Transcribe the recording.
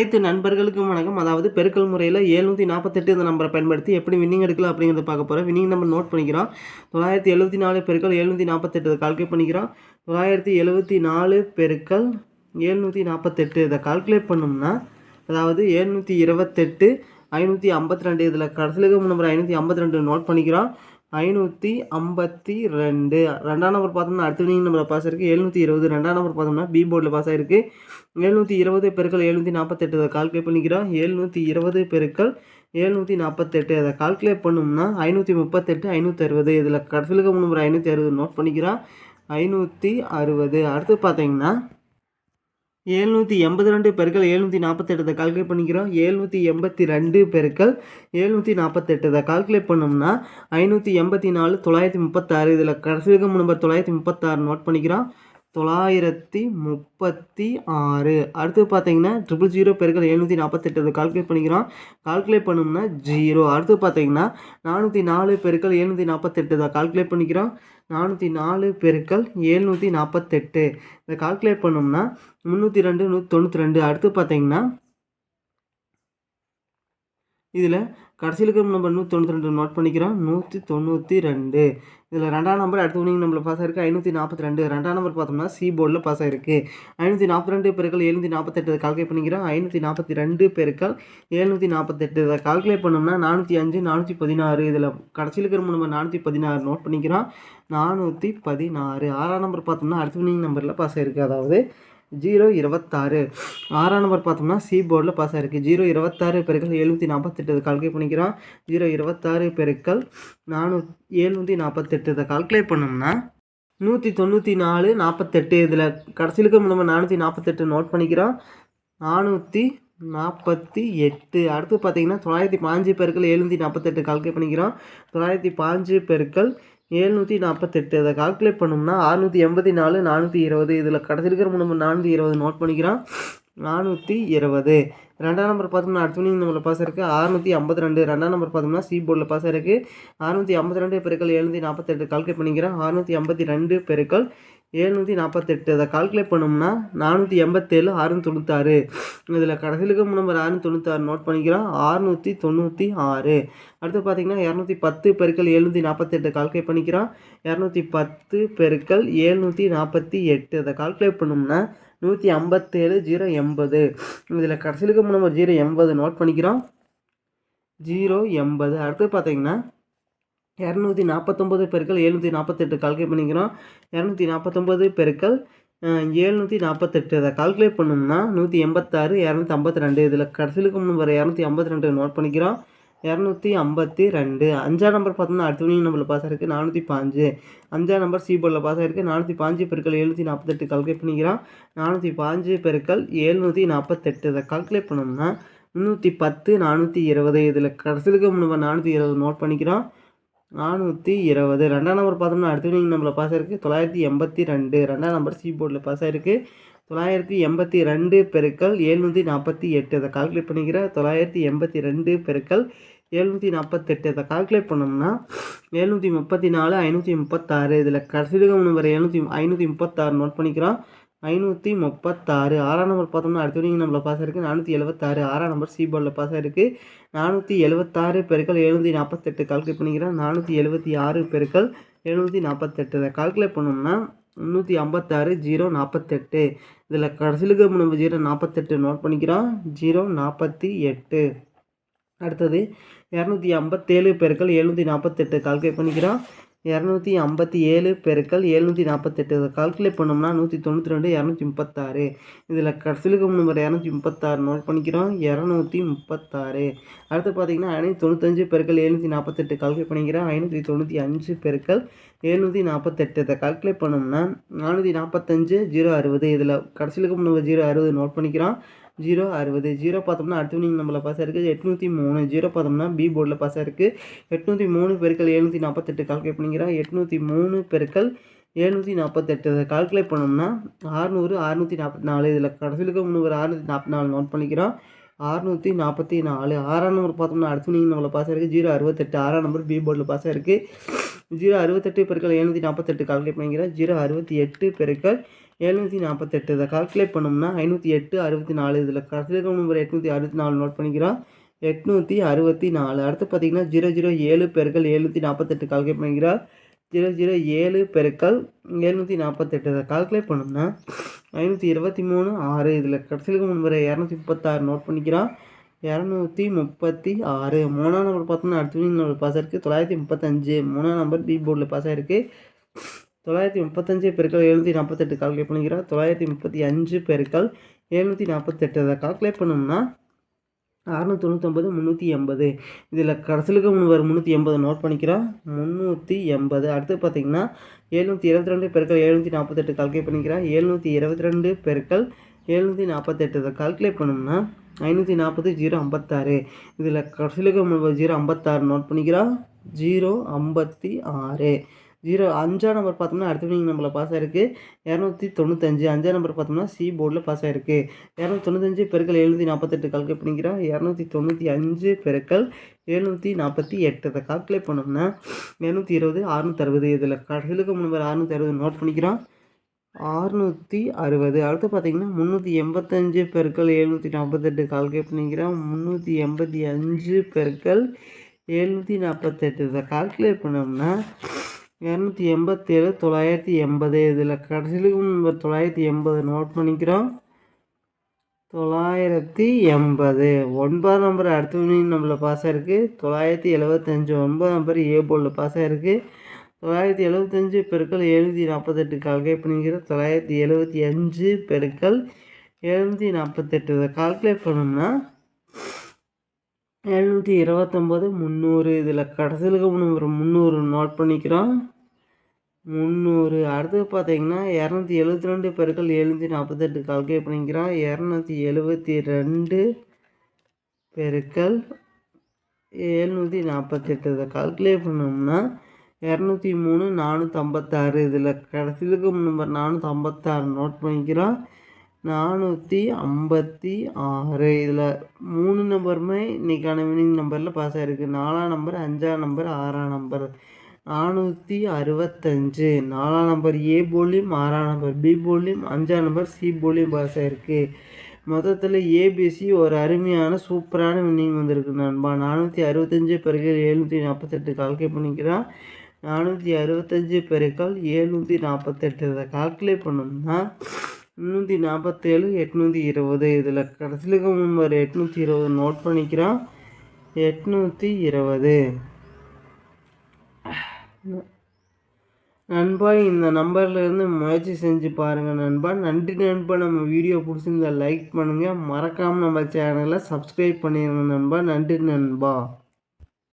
அனைத்து நண்பர்களுக்கும் வணக்கம். அதாவது பெருக்கல் முறையில் 748 இந்த நம்பரை பயன்படுத்தி எப்படி வின்னிங் எடுக்கலாம் அப்படிங்கிறத பார்க்க போகிறோம். வின்னிங் நம்பர் நோட் பண்ணிக்கிறோம். 974 பெருக்கல் 748 இதை கால்குலேட் பண்ணிக்கிறோம். 974 பெருக்கல் 748 இதை கால்குலேட் பண்ணோம்னா, அதாவது 728 552 இதில் கடைசியில் நம்பர் 552 நோட் பண்ணிக்கிறோம். 552 ரெண்டாம் நம்பர் பார்த்தோம்னா அடுத்த வினிங் நம்பர் பாஸ் இருக்குது. 720 ரெண்டாம் நம்பர் பார்த்தோம்னா பி போர்டில் பாஸ் ஆகிருக்கு. 720 பெருக்கல் 748 அதை கால்குலேட் பண்ணிக்கிறோம். 720 பெருக்கல் 748 அதை கால்குலேட் பண்ணோம்னா 538 560 இதில் கடைசியில் நம்பர் 560 நோட் பண்ணிக்கிறோம். 560 அடுத்து பார்த்தீங்கன்னா 782 பெருக்கல் 748 இதை கால்குலேட் பண்ணிக்கிறோம். 782 பெருக்கல் 748 இதை கால்குலேட் பண்ணோம்னா 584 936 இதில் கடைசி நம்பர் 936 நோட் பண்ணிக்கிறோம். 936 அடுத்து பார்த்தீங்கன்னா 000 பெருக்கல் 748 இதை கால்குலேட் பண்ணிக்கிறோம். கால்குலேட் பண்ணோம்னா 0. அடுத்து பார்த்தீங்கன்னா 404 பெருக்கல் 748 இதை கால்குலேட் பண்ணிக்கிறோம். 404 பெருக்கல் 748 இதை கால்குலேட் பண்ணோம்னா 302 192. அடுத்து பார்த்தீங்கன்னா இதில் கடைசியில் இருக்கிற நம்பர் 192 நோட் பண்ணிக்கிறோம். 192 இதில் ரெண்டாம் நம்பர் அடுத்த வினிங் நம்பரில் பாஸ் ஆகிருக்கு. 542 ரெண்டாம் நம்பர் பார்த்தோம்னா சி போர்டில் பாஸ் ஆகிருக்கு. 542 பெருக்கல் 748 இதை கால்குலேட் பண்ணிக்கிறோம். 542 பெருக்கல் 748 இதை கால்குலேட் பண்ணோம்னா 405 416 இதில் கடைசியில் இருக்கிற நம்பர் 416 நோட் பண்ணிக்கிறோம். 416 ஆறாம் நம்பர் பார்த்தோம்னா அடுத்த வினிங் நம்பரில் பாஸ் ஆகிருக்கு. அதாவது 026 ஆறாம் நம்பர் பார்த்தோம்னா சி போர்டில் பாஸ் ஆகிருக்கு. 026 பெருக்கல் 748 இதை கால்குலேட் பண்ணிக்கிறோம். 026 பெருக்கல் 748 இதை கால்குலேட் பண்ணோம்னா 194 48 இதில் கடைசியில் இருக்கிற நம்ம 448 நோட் பண்ணிக்கிறோம். 448 அடுத்து பார்த்தீங்கன்னா 905 பெருக்கல் 748 கால்குலேட் பண்ணிக்கிறோம். 905 பெருக்கல் 748 இதை கால்குலேட் பண்ணோம்னா 684 420 இதில் கடைசி இருக்கிற நம்ம 420 நோட் பண்ணிக்கிறோம். 420 ரெண்டாம் நம்பர் பார்த்தோம்னா அடுத்த வினிங் நம்பரில் பாஸ் இருக்குது. 652 ரெண்டாம் நம்பர் பார்த்தோம்னா சி போர்டில் பாஸ் இருக்குது. 652 பெருக்கல் 748 கால்குலேட் பண்ணிக்கிறோம். 652 பெருக்கல் 748 அதை கால்குலேட் பண்ணோம்னா 487 696 இதில் கடைசியில் இருக்கிற நம்பர் 696 நோட் பண்ணிக்கிறோம். 696 அடுத்து பார்த்தீங்கன்னா 210 பெருக்கல் 748 கால்குலேட் பண்ணிக்கிறோம். 210 பெருக்கல் 748 அதை கால்குலேட் பண்ணோம்னா 157 080 இதில் கடைசியில் நம்பர் 080 நோட் பண்ணிக்கிறோம். 080 அடுத்து பார்த்தீங்கன்னா 249 பெருக்கல் 748 கால்குலேட் பண்ணிக்கிறோம். 249 பெருக்கல் 748 அதை கால்குலேட் பண்ணோம்னா 186 252 இதில் கடைசியில் நம்பர் 252 நோட் பண்ணிக்கிறோம். 252 அஞ்சாம் நம்பர் பார்த்தோம்னா அடுத்த வினிங் நம்பரில் பாஸ் ஆகிருக்கு. 405 அஞ்சாம் நம்பர் சி போர்டில் பாஸ் ஆகிருக்கு. 405 பெருக்கல் 748 கால்குலேட் பண்ணிக்கிறோம். 405 பெருக்கல் 748 இதை கால்குலேட் பண்ணோம்னா 310 420 இதில் கடைசியில் நம்பர் 420 நோட் பண்ணிக்கிறோம். 420 ரெண்டாம் நம்பர் பார்த்தோம்னா அடுத்த வினிங் நம்பரில் பாஸ் ஆகிருக்கு. 982 ரெண்டாம் நம்பர் சி போர்டில் பாஸ் ஆகிருக்கு. 982 பெருக்கல் 748 இதை கால்குலேட் பண்ணிக்கிறேன். 982 பெருக்கல் 748 இதை கால்குலேட் பண்ணோம்னா 734 536 இதில் கடைசியில் நம்பர் 536 நோட் பண்ணிக்கிறோம். 536 ஆறாம் நம்பர் பார்த்தோம்னா அடுத்த வினிங் நம்பரில் பாஸ் ஆகிருக்கு. 476 ஆறாம் நம்பர் சி போர்டில் பாஸ் ஆகிருக்கு. 476 பெருக்கல் 748 கால்குலேட் பண்ணிக்கிறோம். 476 பெருக்கல் 748 இதை கால்குலேட் பண்ணோம்னா 356 048 இதில் கடைசியில் நம்ம 048 நோட் பண்ணிக்கிறோம். 048 அடுத்தது 257 பெருக்கல் 748 கால்குலேட் பண்ணிக்கிறோம். 257 பெருக்கல் 748 இதை கால்குலேட் பண்ணோம்னா 192 236 இதில் கடைசியில் நம்பர் 236 நோட் பண்ணிக்கிறோம். 236 அடுத்து பார்த்தீங்கன்னா 595 பெருக்கல் 748 கால்குலேட் பண்ணிக்கிறோம். 595 பெருக்கல் 748 இதை கால்குலேட் பண்ணோம்னா 445 060 இதில் கடைசியில் நம்பர் 060 நோட் பண்ணிக்கிறோம். 060 0 பார்த்தோம்னா அடுத்த வினிங் நம்பரில் பாஸ் ஆகிருக்கு. 803 0 பார்த்தோம்னா பி போர்டில் பாஸ் ஆகிருக்கு. 803 பெருக்கல் 748 கால்குலேட் பண்ணிக்கிறோம். 803 பெருக்கல் 748 இதை கால்குலேட் பண்ணோம்னா 600 644 இதில் கடைசியில் நம்பர் 644 நோட் பண்ணிக்கிறோம். 644 ஆறாம் நம்பர் பார்த்தோம்னா அடுத்த வினிங் நம்பரில் பாஸ் ஆகிருக்கு. 068 ஆறாம் நம்பர் பி போர்டில் பாஸ் ஆகிருக்கு. 068 பெருக்கல் 748 கால்குலேட் பண்ணிக்கிறோம். 068 பெருக்கல் 748. இதை கால்குலேட் பண்ணோம்னா 508/64. இதில் கடைசியில் நம்பர் 864 நோட் பண்ணிக்கிறோம். 864. அடுத்து பார்த்தீங்கன்னா 007 பெருக்கல் 748 கால்குலேட் பண்ணிக்கிறோம். 007 பெருக்கல் 748. இதை கால்குலேட் பண்ணோம்னா 523/6. இதில் கடைசியில் நம்பர் 236 நோட் பண்ணிக்கிறோம். 236. 3ஆம் நம்பர் பார்த்தோம்னா அடுத்த நம்பர் பாஸ் ஆயிருக்கு 935. 3ஆம் நம்பர் பி போர்டில் பாஸ் ஆயிருக்கு. 935 பெருக்கல் 748 கால்குலேட் பண்ணிக்கிறோம். 935 பெருக்கல் 748. அதை கால்குலேட் பண்ணோம்னா 699 380. இதில் கடைசிலுக்கு வரும் 380 நோட் பண்ணிக்கிறோம். 380. அடுத்து பார்த்தீங்கன்னா 722 பெருக்கல் 748 கால்குலேட் பண்ணிக்கிறோம். 722 பெருக்கல் 748. இதை கால்குலேட் பண்ணோம்னா 540 056. இதில் கடைசிலுக்கு 056 நோட் பண்ணிக்கிறோம். 056. 5ஆம் நம்பர் பார்த்தோம்னா அடுத்த நம்பரில் பாஸ் ஆயிருக்கு 295. 5ஆம் நம்பர் பார்த்தோம்னா சி போர்டில் பாஸ் ஆயிருக்கு. 295 பெருக்கல் 748 கால்குலேட் பண்ணிக்கிறோம். 295 பெருக்கல் 748. இதை கால்குலேட் பண்ணோம்னா 720 660. இதில் கடைசிலுக்கு நம்பர் 660 நோட் பண்ணிக்கிறோம். 660. அடுத்து பார்த்தீங்கன்னா 385 பெருக்கல் 748 கால்குலேட் பண்ணிக்கிறோம். 385 பெருக்கல் 748. இதை கால்குலேட் பண்ணோம்னா 287 980. இதில் கடைசிலுக்கு நம்பர் 980 நோட் பண்ணிக்கிறோம். 980. 9ஆம் நம்பர் அடுத்த நம்மளில் பாஸ் ஆயிருக்கு 975. 9ஆம் நம்பர் ஏ போர்டில் பாஸ் ஆயிருக்கு. 975 பெருக்கல் 748 கால்குலேட் பண்ணிக்கிறோம். 975 பெருக்கல் 748. இதை கால்குலேட் பண்ணோம்னா 729 300. இதில் கடைசிலுக்கு நம்பர் 300 நோட் பண்ணிக்கிறோம். 300. அடுத்து பார்த்தீங்கன்னா 272 பெருக்கல் 748 கால்குலேட் பண்ணிக்கிறோம். 272 பெருக்கல் 748. இதை கால்குலேட் பண்ணோம்னா 203 456. இதில் கடைசிலுக்கு நம்பர் 456 நோட் பண்ணிக்கிறோம். 456. இதில் 3 நம்பருமே இன்றைக்கான வினிங் நம்பரில் பாஸ் ஆகிருக்கு. 4ஆம் நம்பர் 5ஆம் நம்பர் 6ஆம் நம்பர். 465. 4ஆம் நம்பர் ஏ போர்ட்லேயும் 6ஆம் நம்பர் பி போர்ட்லேயும் 5ஆம் நம்பர் சி போர்ட்லேயும் பாஸ் ஆகிருக்கு. மொத்தத்தில் ஏபிசி ஒரு அருமையான சூப்பரான வின்னிங் வந்திருக்கு நண்பா. 465 பெருக்கல் 748 கால்குலேட் பண்ணிக்கிறோம். 465 பெருக்கல் 748. இதை கால்குலேட் பண்ணோம்னா 347 820. இதில் கடைசிலுக்கு நம்பர் 820 நோட் பண்ணிக்கிறோம். 820. நண்பா இந்த நம்பர்லேருந்து முயற்சி செஞ்சு பாருங்கள் நண்பா. நன்றி நண்பா. நம்ம வீடியோ பிடிச்சிருந்தா லைக் பண்ணுங்கள். மறக்காமல் நம்ம சேனலை சப்ஸ்கிரைப் பண்ணிடுங்க நண்பா. நன்றி நண்பா.